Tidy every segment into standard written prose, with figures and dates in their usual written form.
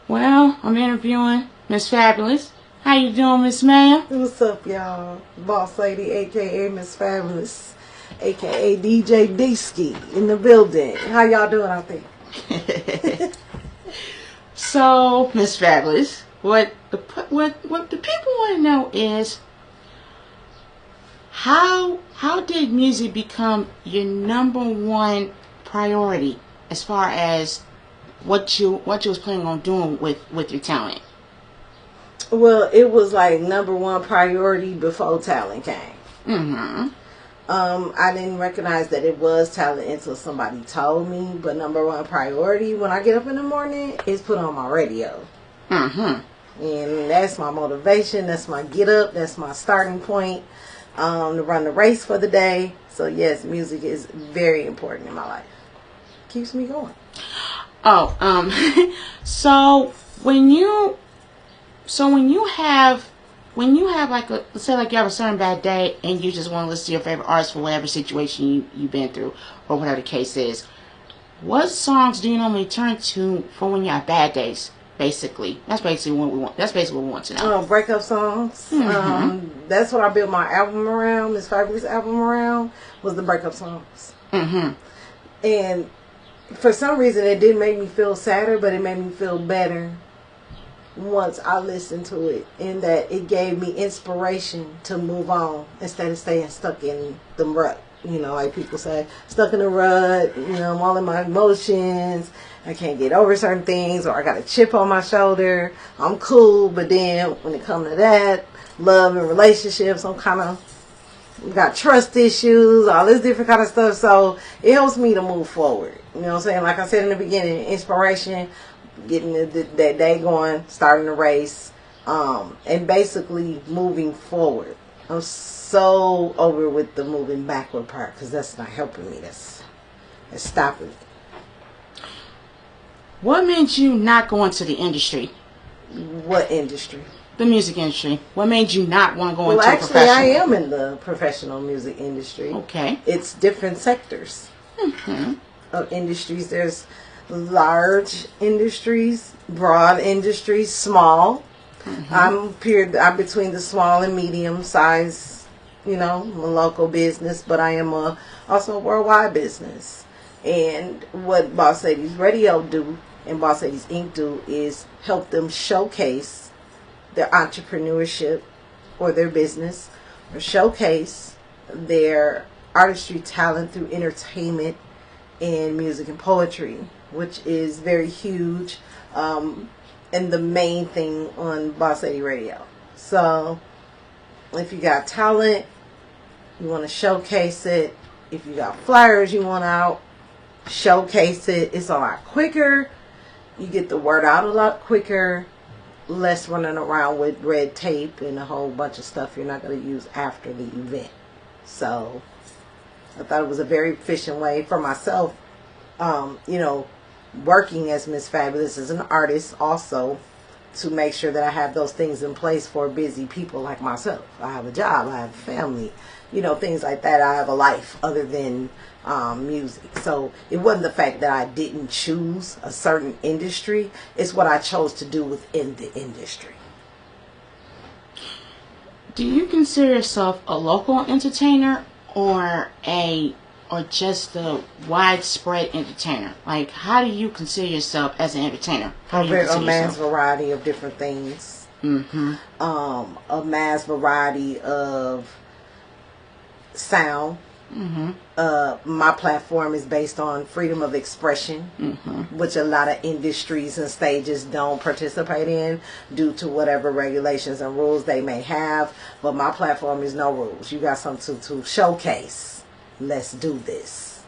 Well, I'm interviewing Miss Fabulous. How you doing, Miss Ma'am? What's up, y'all? Boss Lady, aka Miss Fabulous, aka DJ D-Ski in the building. How y'all doing out there? So, Miss Fabulous, what the people want to know is how did music become your number one priority as far as what you was planning on doing with your talent? Well, it was like number one priority before talent came. Mm-hmm. I didn't recognize that it was talent until somebody told me. But number one priority when I get up in the morning is put on my radio. Mm-hmm. And that's my motivation. That's my get up. That's my starting point to run the race for the day. So yes, music is very important in my life. Keeps me going. Oh, so when you have like let's say like you have a certain bad day and you just want to listen to your favorite artist for whatever situation you've been through or whatever the case is, what songs do you normally turn to for when you have bad days? Basically, that's basically what we want. That's basically what we want to know. Breakup songs. Mm-hmm. That's what I built my album around. Miss Fabulous album around was the breakup songs. Mm-hmm. And for some reason, it didn't make me feel sadder, but it made me feel better once I listened to it, in that it gave me inspiration to move on instead of staying stuck in the rut. You know, like people say, stuck in the rut, you know, I'm all in my emotions, I can't get over certain things, or I got a chip on my shoulder, I'm cool, but then when it comes to that, love and relationships, I'm kind of got trust issues, all this different kind of stuff, so it helps me to move forward. You know what I'm saying? Like I said in the beginning, inspiration, getting that day going, starting the race, and basically moving forward. I'm so over with the moving backward part because that's not helping me. That's stopping me. What made you not go into the industry? What industry? The music industry. What made you not want to go into Actually, professional? I am in the professional music industry. Okay. It's different sectors of industries. There's large industries, broad industries, small. I'm between the small and medium size, you know, I'm a local business, but I am also a worldwide business. And what Bossladys Radio do and Bossladys Inc. do is help them showcase their entrepreneurship or their business, or showcase their artistry talent through entertainment and music and poetry, which is very huge, and the main thing on Boss Lady Radio. So if you got talent, you want to showcase it. If you got flyers you want out, showcase it. It's a lot quicker. You get the word out a lot quicker. Less running around with red tape and a whole bunch of stuff you're not going to use after the event. So I thought it was a very efficient way for myself, you know, working as Miss Fabulous as an artist, also to make sure that I have those things in place for busy people like myself. I have a job, I have a family, you know, things like that. I have a life other than music. So it wasn't the fact that I didn't choose a certain industry, it's what I chose to do within the industry. Do you consider yourself a local entertainer or just a widespread entertainer? Like, how do you consider yourself as an entertainer? How do you consider A mass yourself? variety of different things. Mm-hmm. A mass variety of sound. Mm-hmm. My platform is based on freedom of expression, which a lot of industries and stages don't participate in due to whatever regulations and rules they may have. But my platform is no rules. You got something to showcase. Let's do this.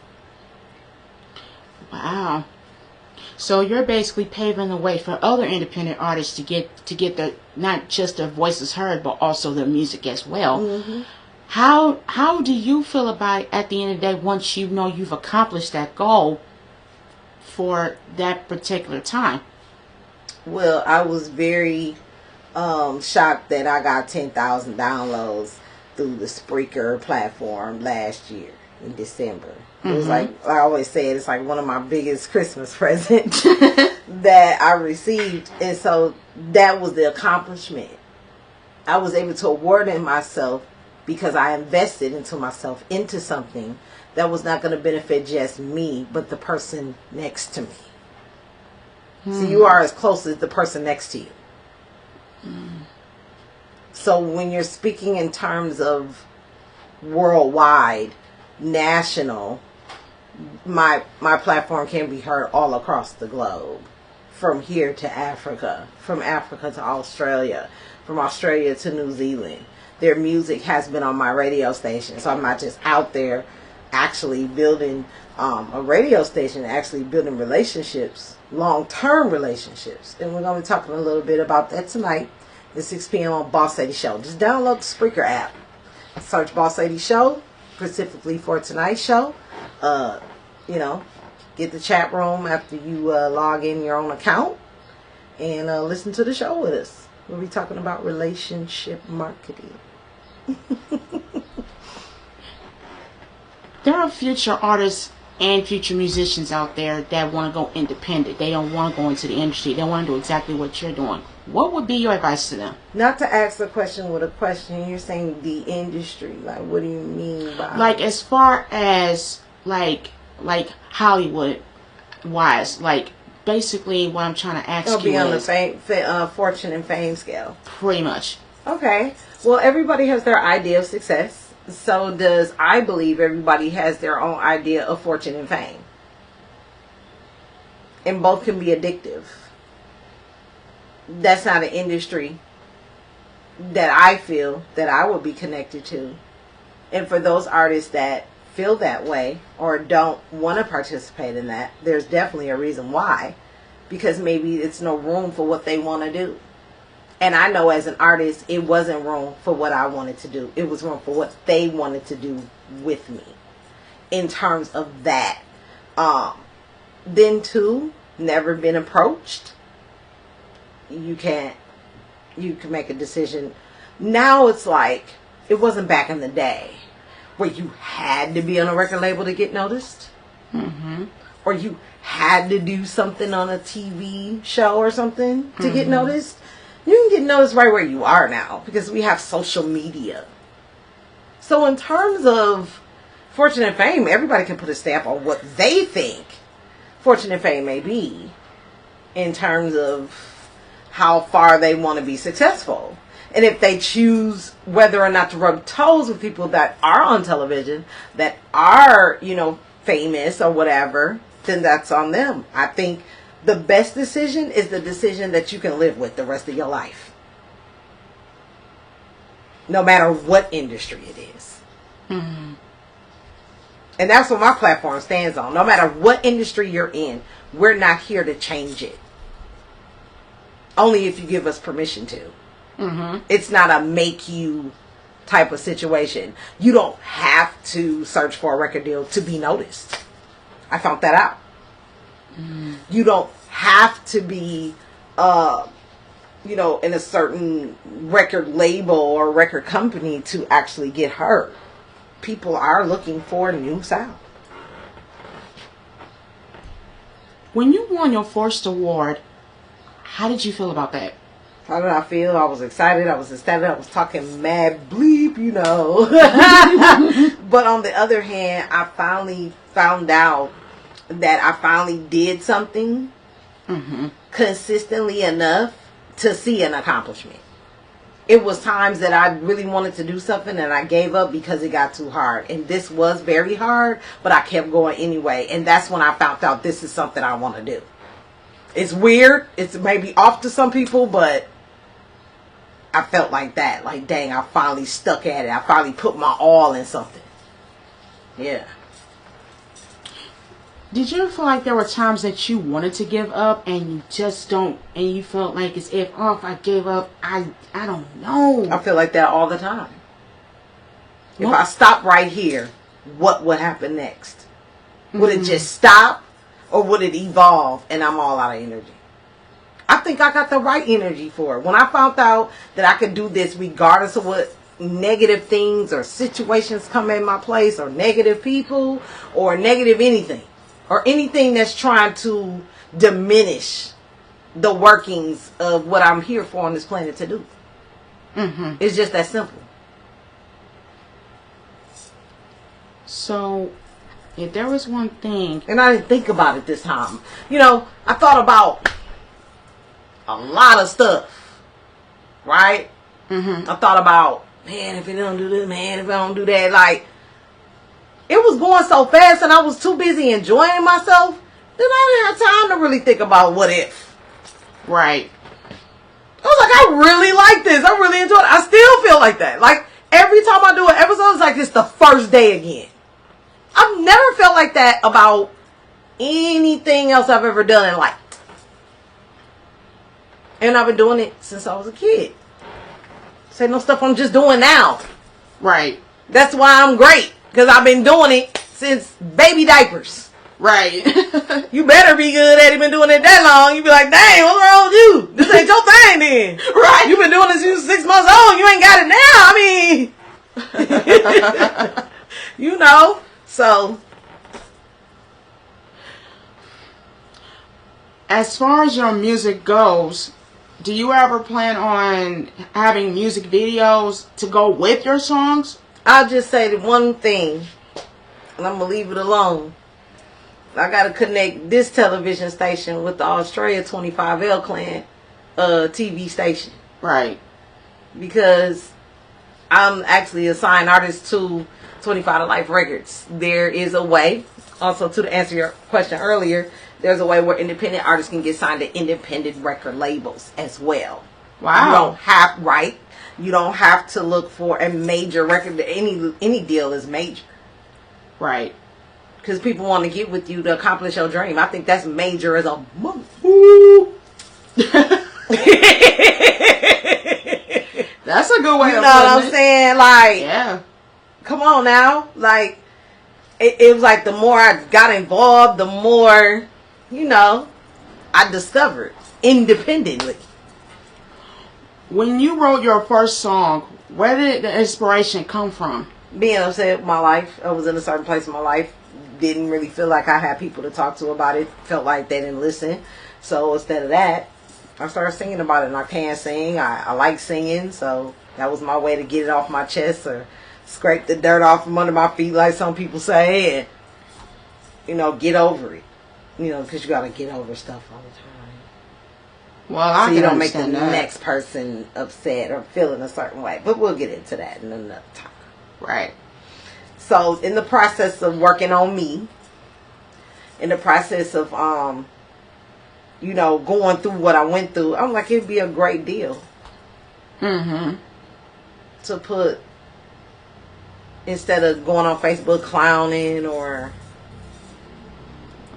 Wow. So you're basically paving the way for other independent artists to get their, not just their voices heard, but also their music as well. Mm-hmm. How do you feel about it at the end of the day once you know you've accomplished that goal for that particular time? Well, I was very shocked that I got 10,000 downloads through the Spreaker platform last year. in December. It was like, I always say it's like one of my biggest Christmas presents that I received. And so that was the accomplishment. I was able to award it myself because I invested into myself, into something that was not going to benefit just me, but the person next to me. So you are as close as the person next to you. So when you're speaking in terms of worldwide, national, my platform can be heard all across the globe. From here to Africa, from Africa to Australia, from Australia to New Zealand. Their music has been on my radio station. So I'm not just out there actually building a radio station, actually building relationships, long-term relationships. And we're going to be talking a little bit about that tonight at 6 p.m. on Bossladys Show. Just download the Spreaker app. Search Bossladys Show, specifically for tonight's show. Get the chat room after you log in your own account and listen to the show with us. We'll be talking about relationship marketing. There are future artists and future musicians out there that want to go independent. They don't want to go into the industry. They want to do exactly what you're doing. What would be your advice to them? Not to ask the question with a question. You're saying the industry. Like, what do you mean by... Like, as far as, like Hollywood wise, like, basically what I'm trying to ask you is... It'll be on the fortune and fame scale. Pretty much. Okay. Well, everybody has their idea of success. So does I believe everybody has their own idea of fortune and fame. And both can be addictive. That's not an industry that I feel that I would be connected to. And for those artists that feel that way or don't want to participate in that, there's definitely a reason why. Because maybe it's no room for what they want to do. And I know as an artist, it wasn't room for what I wanted to do. It was room for what they wanted to do with me. In terms of that. Then too, never been approached. You can make a decision. Now it's like, it wasn't back in the day where you had to be on a record label to get noticed. Or you had to do something on a TV show or something to get noticed. You can get noticed right where you are now because we have social media. So in terms of fortune and fame, everybody can put a stamp on what they think fortune and fame may be in terms of how far they want to be successful. And if they choose whether or not to rub toes with people that are on television, that are, famous or whatever, then that's on them. I think the best decision is the decision that you can live with the rest of your life. No matter what industry it is. And that's what my platform stands on. No matter what industry you're in, we're not here to change it. Only if you give us permission to. It's not a make you type of situation. You don't have to search for a record deal to be noticed. I found that out. You don't have to be, in a certain record label or record company to actually get heard. People are looking for new sound. When you won your first award, how did you feel about that? How did I feel? I was excited. I was ecstatic. I was talking mad bleep, But on the other hand, I finally found out that I finally did something consistently enough to see an accomplishment. It was times that I really wanted to do something and I gave up because it got too hard. And this was very hard, but I kept going anyway. And that's when I found out this is something I want to do. It's weird. It's maybe off to some people, but I felt like that. Like, dang, I finally stuck at it. I finally put my all in something. Yeah. Did you ever feel like there were times that you wanted to give up and you just don't, and you felt like as if, if I gave up, I don't know. I feel like that all the time. If I stop right here, what would happen next? Would it just stop or would it evolve and I'm all out of energy? I think I got the right energy for it. When I found out that I could do this regardless of what, negative things or situations come in my place, or negative people, or negative anything, or anything that's trying to diminish the workings of what I'm here for on this planet to do. Mm-hmm. It's just that simple. So, if there was one thing... And I didn't think about it this time. You know, I thought about a lot of stuff. Right? Mm-hmm. I thought about, man, if it don't do this, man, if I don't do that. Like, it was going so fast and I was too busy enjoying myself that I didn't have time to really think about what if. Right. I was like, I really like this. I really enjoyed it. I still feel like that. Like, every time I do an episode, it's like it's the first day again. I've never felt like that about anything else I've ever done in life. And I've been doing it since I was a kid. Say no stuff I'm just doing now. Right. That's why I'm great. Because I've been doing it since baby diapers. Right. You better be good at it. Been doing it that long. You be like, dang, what's wrong with you? This ain't your thing then. Right. You been doing this since you 6 months old. You ain't got it now. I mean, you know. So, as far as your music goes, do you ever plan on having music videos to go with your songs? I'll just say the one thing, and I'm going to leave it alone. I got to connect this television station with the Australia 25L Clan TV station. Right. Because I'm actually a signed artist to 25 to Life Records. There is a way, also to answer your question earlier, there's a way where independent artists can get signed to independent record labels as well. Wow. You don't have, right? You don't have to look for a major record. Any deal is major. Right. Because people want to get with you to accomplish your dream. I think that's major as a mother. That's a good way you of know what putting I'm it. saying? Like, Yeah. come on now. Like, it was like the more I got involved, the more, you know, I discovered independently. When you wrote your first song, where did the inspiration come from? Being upset with my life. I was in a certain place in my life. Didn't really feel like I had people to talk to about it. Felt like they didn't listen. So instead of that, I started singing about it. And I can sing. I like singing. So that was my way to get it off my chest, or scrape the dirt off from under my feet, like some people say. And, you know, get over it. You know, because you got to get over stuff all the time. Well, I so you don't make the understand that. next person upset or feeling a certain way. But we'll get into that in another time. Right. So in the process of working on me, in the process of you know, going through what I went through, I'm like, it'd be a great deal. Mm-hmm. To put, instead of going on Facebook clowning or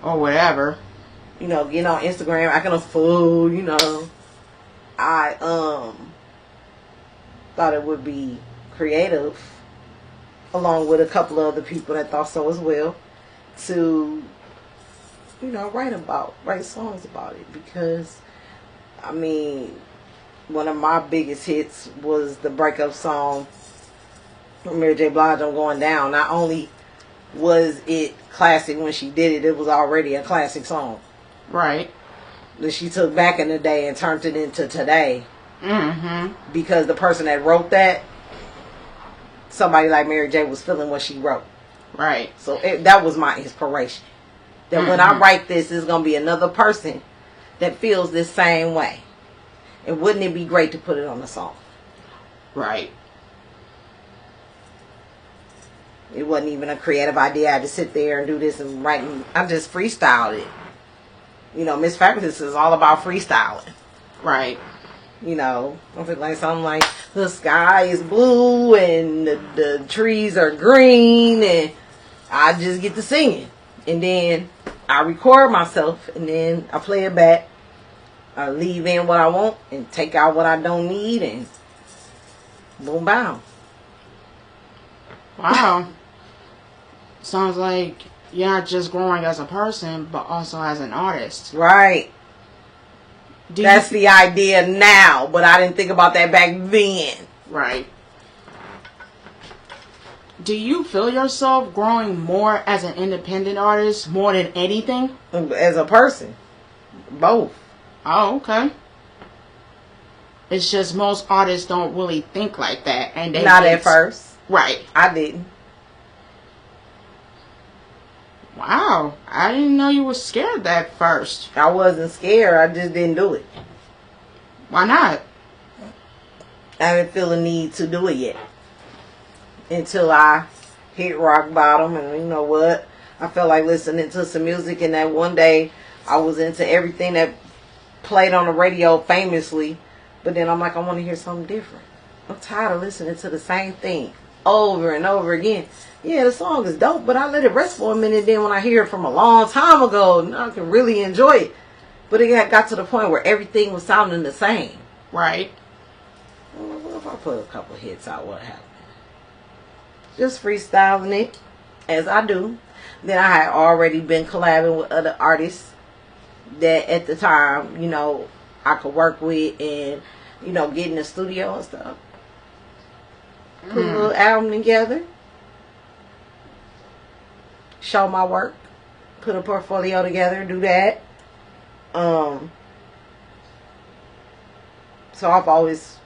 whatever. You know, getting on Instagram acting a fool, you know. I thought it would be creative, along with a couple of other people that thought so as well, to, you know, write songs about it. Because, I mean, one of my biggest hits was the breakup song from Mary J. Blige, I'm Going Down. Not only was it classic when she did it, it was already a classic song. Right. That she took back in the day and turned it into today. Mm-hmm. Because the person that wrote that, somebody like Mary J. was feeling what she wrote. Right. So that was my inspiration. That when I write this, there's going to be another person that feels this same way. And wouldn't it be great to put it on a song? Right. It wasn't even a creative idea. I had to sit there and do this and write. I just freestyled it. You know, MissFabulous is all about freestyling. Right. You know, I feel like something like the sky is blue and the trees are green, and I just get to singing. And then I record myself, and then I play it back. I leave in what I want and take out what I don't need, and boom, boom. Wow. Sounds like you're not just growing as a person, but also as an artist. Right. That's the idea now, but I didn't think about that back then. Right. Do you feel yourself growing more as an independent artist more than anything? As a person, both. Oh, okay. It's just most artists don't really think like that, and they not at first. Right. I didn't. Wow, I didn't know you were scared at first. I wasn't scared. I just didn't do it. Why not? I didn't feel a need to do it yet. Until I hit rock bottom, and you know what? I felt like listening to some music, and that one day I was into everything that played on the radio famously, but then I'm like, I want to hear something different. I'm tired of listening to the same thing over and over again. Yeah, the song is dope, but I let it rest for a minute. Then when I hear it from a long time ago, now I can really enjoy it. But it got to the point where everything was sounding the same. Right. Well, what if I put a couple hits out? What happened? Just freestyling it as I do. Then I had already been collabing with other artists that at the time, you know, I could work with and, you know, get in the studio and stuff. Put a little album together. Show my work. Put a portfolio together. Do that. So I've always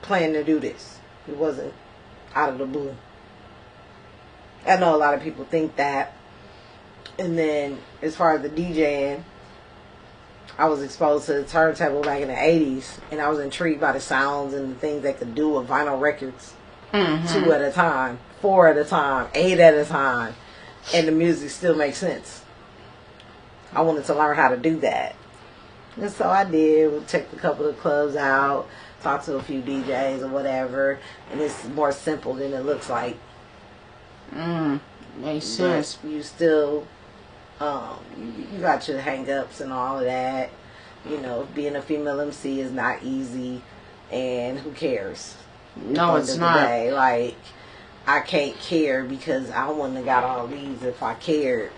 planned to do this. It wasn't out of the blue. I know a lot of people think that. And then as far as the DJing, I was exposed to the turntable back in the 80s, and I was intrigued by the sounds and the things they could do with vinyl records. 2 at a time, 4 at a time, 8 at a time, and the music still makes sense. I wanted to learn how to do that. And so I did. We checked a couple of clubs out, talked to a few DJs or whatever, and it's more simple than it looks like. Makes sense. But you still, you got your hang-ups and all of that. You know, being a female MC is not easy, and who cares? No, it's not. Like, I can't care because I wouldn't have got all these if I cared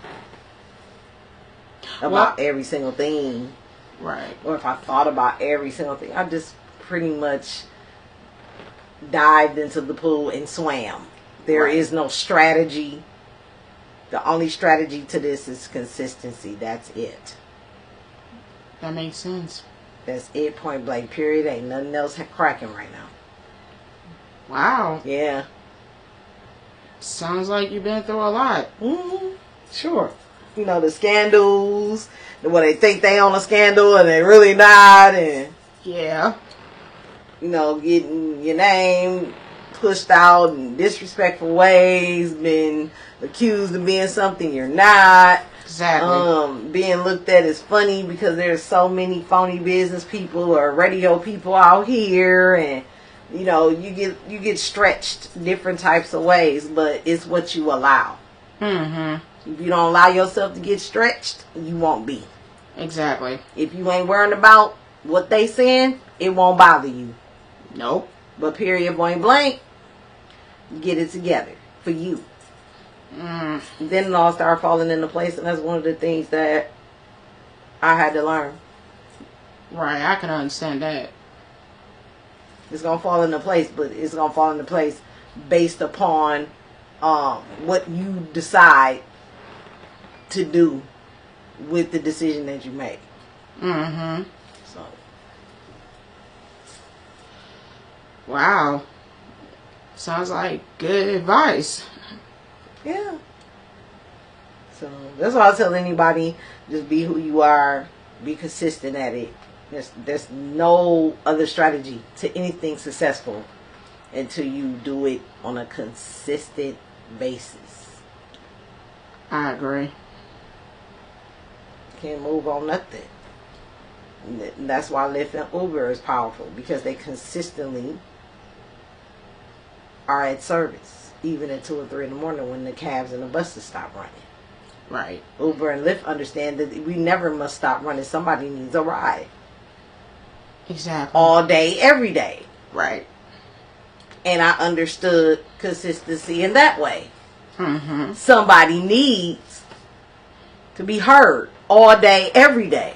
about every single thing. Right. Or if I thought about every single thing. I just pretty much dived into the pool and swam. There is no strategy. The only strategy to this is consistency. That's it. That makes sense. That's it, point blank, period. Ain't nothing else cracking right now. Wow. Yeah. Sounds like you've been through a lot. Sure. You know, the scandals, where they think they on a scandal and they really not, and yeah, you know, getting your name pushed out in disrespectful ways, been accused of being something you're not. Exactly. Being looked at as funny because there's so many phony business people or radio people out here, and you know, you get stretched different types of ways, but it's what you allow. If you don't allow yourself to get stretched, you won't be. Exactly. If you ain't worrying about what they saying, it won't bother you. Nope. But period, point blank, get it together for you. Then it all start falling into place, and that's one of the things that I had to learn. Right, I can understand that. It's gonna fall into place, but it's gonna fall into place based upon what you decide to do with the decision that you make. So, wow, sounds like good advice. yeah. So that's why I tell anybody: just be who you are, be consistent at it. There's no other strategy to anything successful until you do it on a consistent basis. I agree. Can't move on nothing. And that's why Lyft and Uber is powerful, because they consistently are at service, even at 2 or 3 in the morning when the cabs and the buses stop running. Right. Uber and Lyft understand that we never must stop running. Somebody needs a ride. Exactly. All day, every day. Right. And I understood consistency in that way. Somebody needs to be heard all day, every day.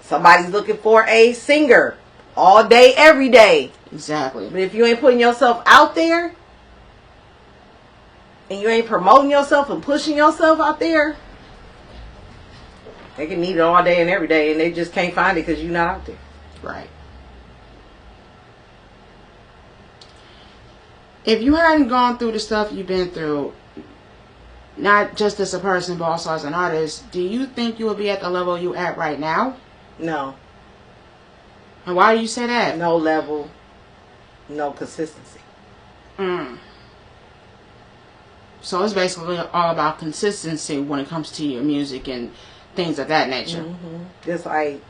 Somebody's looking for a singer all day, every day. Exactly. But if you ain't putting yourself out there, and you ain't promoting yourself and pushing yourself out there, they can need it all day and every day, and they just can't find it because you're not out there. Right. If you hadn't gone through the stuff you've been through, not just as a person, but also as an artist, do you think you would be at the level you at right now? No. And why do you say that? No level, no consistency. So it's basically all about consistency when it comes to your music and things of that nature. Just like,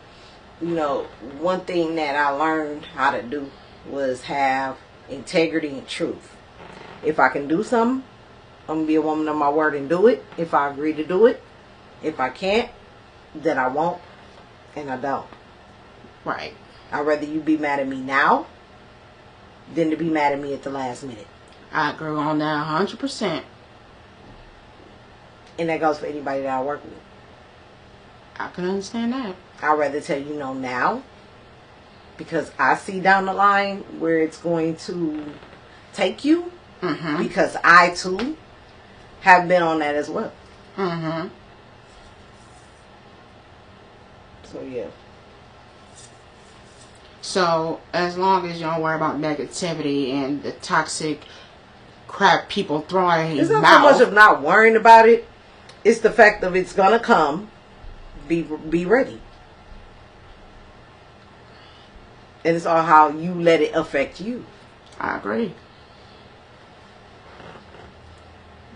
one thing that I learned how to do was have integrity and truth. If I can do something, I'm going to be a woman of my word and do it. If I agree to do it. If I can't, then I won't. And I don't. Right. I'd rather you be mad at me now than to be mad at me at the last minute. I agree on that 100%. And that goes for anybody that I work with. I can understand that. I'd rather tell you no now, because I see down the line where it's going to take you, because I too have been on that as well. So yeah. So as long as you don't worry about negativity and the toxic crap people throwing in your mouth. It's not so much of not worrying about it. It's the fact of it's gonna come. Be ready. And it's all how you let it affect you. I agree.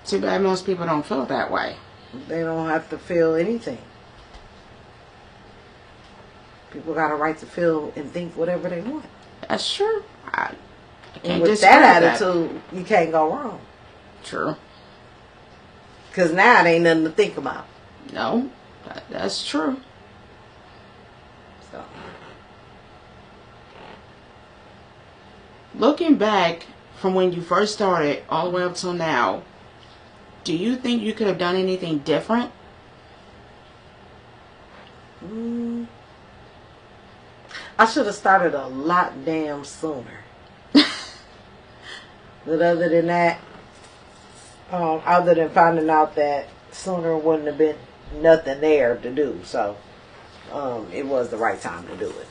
Too bad most people don't feel that way. They don't have to feel anything. People got a right to feel and think whatever they want. That's true. And with that attitude, you can't go wrong. True. Because now it ain't nothing to think about. No, that's true. So, looking back from when you first started all the way up till now, do you think you could have done anything different? I should have started a lot damn sooner. But other than that, other than finding out that sooner wouldn't have been nothing there to do. So, it was the right time to do it.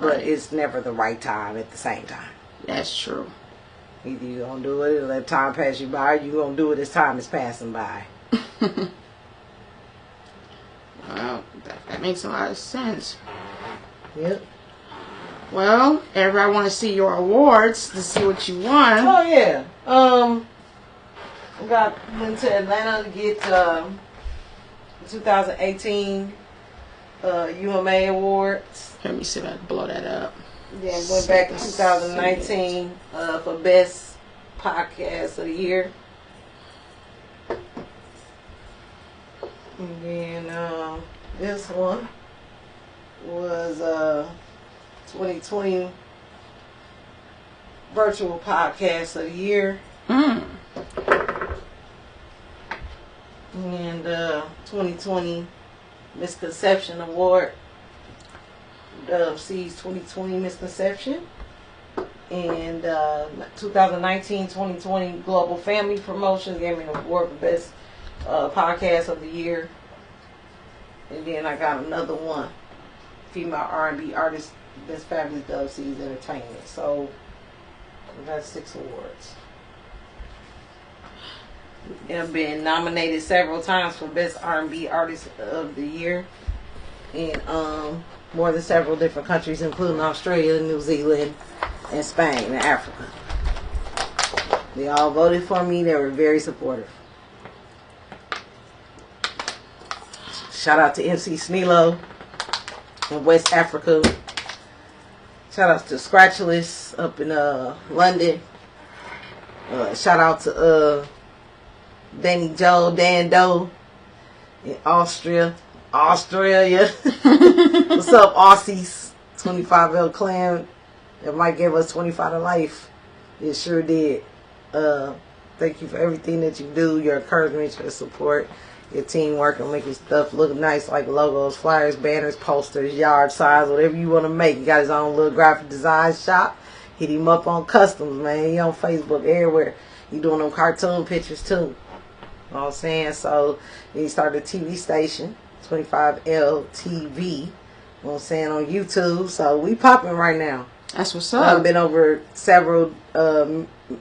But it's never the right time at the same time. That's true. Either you're going to do it and let time pass you by, or you're going to do it as time is passing by. Well, that makes a lot of sense. Yep. Well, everybody want to see your awards to see what you won. Oh, yeah. Went to Atlanta to get 2018 UMA Awards. Let me see if I can blow that up. Then went back to 2019 for Best Podcast of the Year. And then this one was 2020 Virtual Podcast of the Year. And 2020 Misconception Award. C's 2020 Misconception. And 2019-2020 Global Family Promotions gave me an award for Best Podcast of the Year. And then I got another one, Female R&B Artist, MissFabulous C's Entertainment. So I got 6 awards. And I've been nominated several times for Best R&B Artist of the Year in more than several different countries, including Australia, New Zealand, and Spain, and Africa. They all voted for me. They were very supportive. Shout out to MC Snilo in West Africa. Shout out to Scratchless up in London. Shout out to Danny Joe, Dan Doe in Australia. What's up, Aussies? 25L Clan. That might give us 25 to life. It sure did. Thank you for everything that you do, your encouragement, your support, your teamwork, and making stuff look nice like logos, flyers, banners, posters, yard signs, whatever you want to make. He got his own little graphic design shop. Hit him up on Customs, man. He on Facebook everywhere. He doing them cartoon pictures too. You know what I'm saying? So he started a TV station, 25L TV. You know what I'm saying, on YouTube. So we popping right now. That's what's up. I've been over several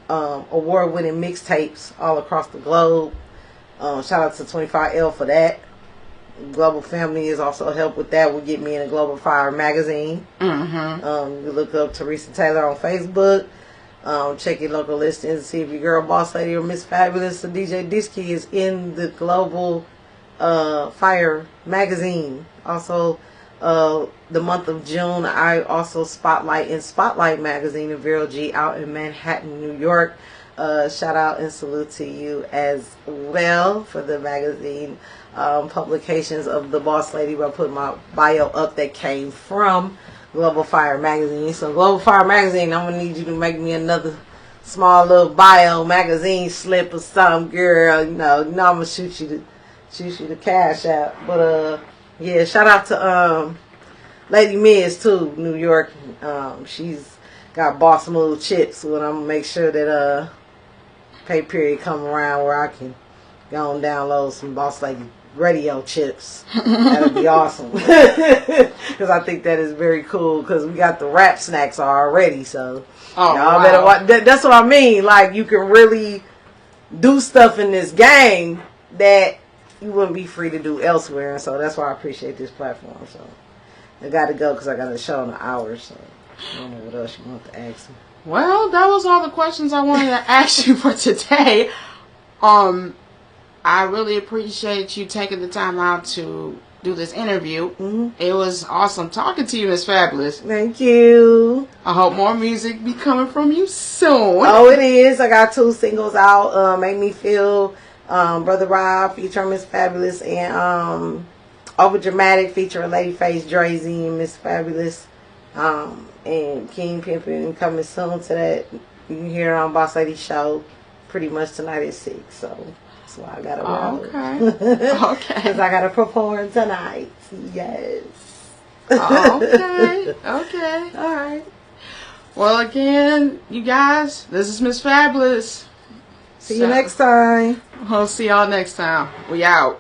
award-winning mixtapes all across the globe. Shout out to 25L for that. Global Family is also help with that. Will get me in a Global Fire magazine. You look up Teresa Taylor on Facebook. Check your local listings and see if your girl Boss Lady or MissFabulous or DJ Disky is in the Global Fire magazine. Also, the month of June, I also spotlight in Spotlight magazine in Vero G out in Manhattan, New York. Shout out and salute to you as well for the magazine publications of the Boss Lady, where I put my bio up that came from Global Fire magazine. So Global Fire magazine, I'm gonna need you to make me another small little bio magazine slip or something, girl. You know I'm gonna shoot you the cash out. But yeah, shout out to Lady Miz too, New York. She's got Boss Move chips, but I'm gonna make sure that pay period come around where I can go and download some Boss Lady radio chips. That'd be awesome. Because I think that is very cool, because we got the rap snacks already. So y'all better watch. That's what I mean. Like, you can really do stuff in this game that you wouldn't be free to do elsewhere. And so that's why I appreciate this platform. So I got to go because I got a show in an hour. So I don't know what else you want to ask me. Well, that was all the questions I wanted to ask you for today. I really appreciate you taking the time out to do this interview. It was awesome talking to you, MissFabulous. Thank you. I hope more music be coming from you soon. Oh, it is. I got 2 singles out. Make Me Feel, Brother Rob featuring MissFabulous, and Over Dramatic featuring Ladyface, Drazy, and MissFabulous. And King Pimpin' coming soon to that. You can hear it on Boss Lady Show pretty much tonight at 6. So that's why I gotta roll. Okay. Because I gotta perform tonight. Yes. Okay. All right. Well, again, you guys, this is MissFabulous. See you next time. We'll see y'all next time. We out.